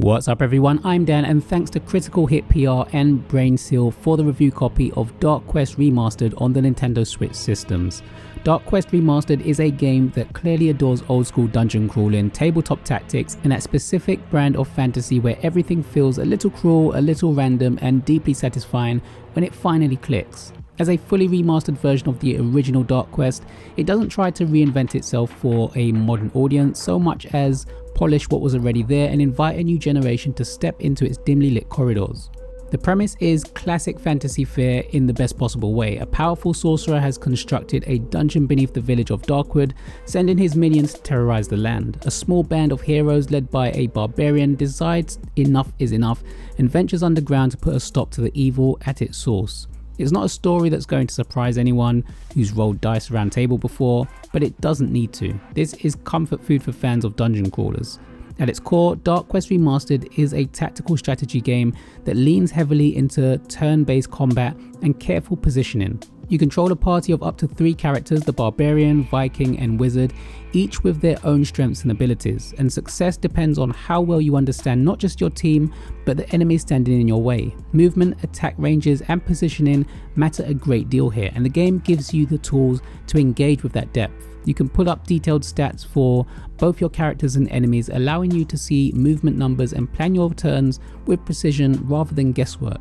What's up everyone, I'm Dan and thanks to Critical Hit PR and BrainSeal for the review copy of Dark Quest Remastered on the Nintendo Switch systems. Dark Quest Remastered is a game that clearly adores old school dungeon crawling, tabletop tactics and that specific brand of fantasy where everything feels a little cruel, a little random and deeply satisfying when it finally clicks. As a fully remastered version of the original Dark Quest, it doesn't try to reinvent itself for a modern audience so much as polish what was already there and invite a new generation to step into its dimly lit corridors. The premise is classic fantasy fare in the best possible way. A powerful sorcerer has constructed a dungeon beneath the village of Darkwood, sending his minions to terrorize the land. A small band of heroes led by a barbarian decides enough is enough and ventures underground to put a stop to the evil at its source. It's not a story that's going to surprise anyone who's rolled dice around table before, but it doesn't need to. This is comfort food for fans of dungeon crawlers. At its core, Dark Quest Remastered is a tactical strategy game that leans heavily into turn-based combat and careful positioning. You control a party of up to 3 characters, the Barbarian, Viking and Wizard, each with their own strengths and abilities, and success depends on how well you understand not just your team, but the enemies standing in your way. Movement, attack ranges and positioning matter a great deal here, and the game gives you the tools to engage with that depth. You can pull up detailed stats for both your characters and enemies, allowing you to see movement numbers and plan your turns with precision rather than guesswork.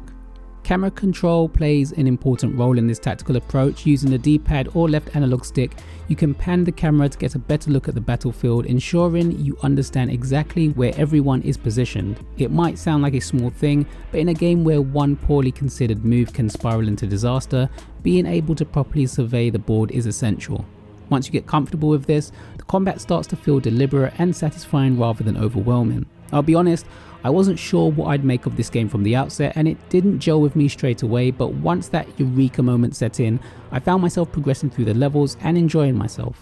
Camera control plays an important role in this tactical approach. Using the D-pad or left analog stick, you can pan the camera to get a better look at the battlefield, ensuring you understand exactly where everyone is positioned. It might sound like a small thing, but in a game where one poorly considered move can spiral into disaster, being able to properly survey the board is essential. Once you get comfortable with this, the combat starts to feel deliberate and satisfying rather than overwhelming. I'll be honest, I wasn't sure what I'd make of this game from the outset and it didn't gel with me straight away, but once that eureka moment set in, I found myself progressing through the levels and enjoying myself.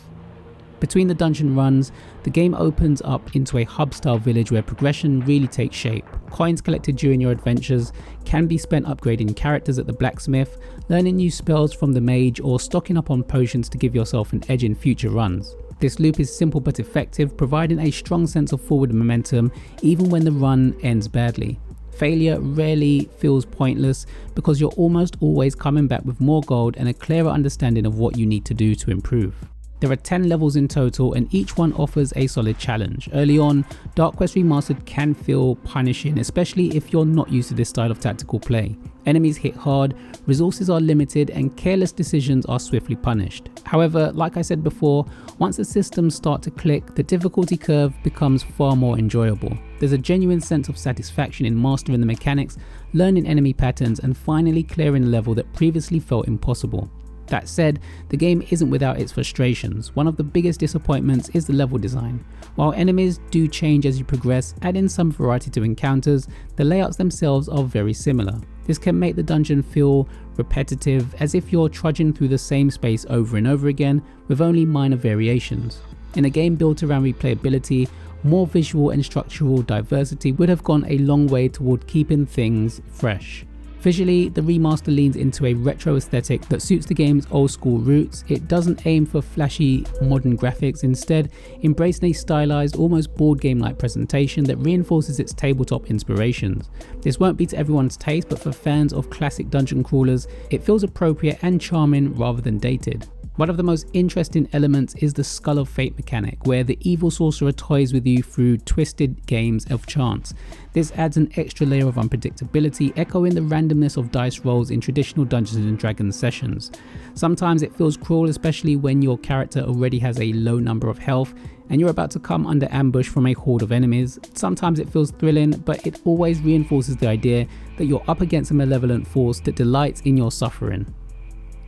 Between the dungeon runs, the game opens up into a hub-style village where progression really takes shape. Coins collected during your adventures can be spent upgrading characters at the blacksmith, learning new spells from the mage, or stocking up on potions to give yourself an edge in future runs. This loop is simple but effective, providing a strong sense of forward momentum even when the run ends badly. Failure rarely feels pointless because you're almost always coming back with more gold and a clearer understanding of what you need to do to improve. There are 10 levels in total and each one offers a solid challenge. Early on, Dark Quest Remastered can feel punishing, especially if you're not used to this style of tactical play. Enemies hit hard, resources are limited and careless decisions are swiftly punished. However, like I said before, once the systems start to click, the difficulty curve becomes far more enjoyable. There's a genuine sense of satisfaction in mastering the mechanics, learning enemy patterns and finally clearing a level that previously felt impossible. That said, the game isn't without its frustrations. One of the biggest disappointments is the level design. While enemies do change as you progress, adding some variety to encounters, the layouts themselves are very similar. This can make the dungeon feel repetitive, as if you're trudging through the same space over and over again with only minor variations. In a game built around replayability, more visual and structural diversity would have gone a long way toward keeping things fresh. Visually, the remaster leans into a retro aesthetic that suits the game's old school roots. It doesn't aim for flashy modern graphics, instead embracing a stylized, almost board game-like presentation that reinforces its tabletop inspirations. This won't be to everyone's taste, but for fans of classic dungeon crawlers, it feels appropriate and charming rather than dated. One of the most interesting elements is the Skull of Fate mechanic, where the evil sorcerer toys with you through twisted games of chance. This adds an extra layer of unpredictability, echoing the randomness of dice rolls in traditional Dungeons and Dragons sessions. Sometimes it feels cruel, especially when your character already has a low number of health and you're about to come under ambush from a horde of enemies. Sometimes it feels thrilling, but it always reinforces the idea that you're up against a malevolent force that delights in your suffering.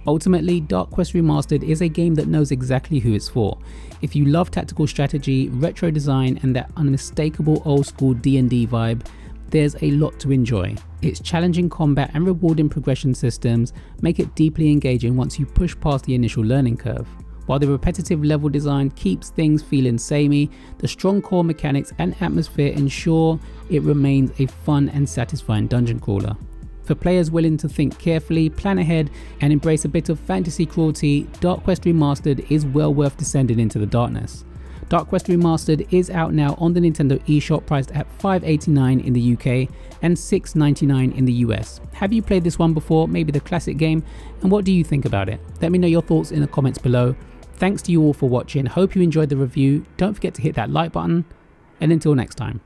Ultimately, Dark Quest Remastered is a game that knows exactly who it's for. If you love tactical strategy, retro design and that unmistakable old school D&D vibe, there's a lot to enjoy. Its challenging combat and rewarding progression systems make it deeply engaging once you push past the initial learning curve. While the repetitive level design keeps things feeling samey, the strong core mechanics and atmosphere ensure it remains a fun and satisfying dungeon crawler. For players willing to think carefully, plan ahead, and embrace a bit of fantasy cruelty, Dark Quest Remastered is well worth descending into the darkness. Dark Quest Remastered is out now on the Nintendo eShop, priced at $5.89 in the UK and $6.99 in the US. Have you played this one before, maybe the classic game, and what do you think about it? Let me know your thoughts in the comments below. Thanks to you all for watching, hope you enjoyed the review, don't forget to hit that like button, and until next time.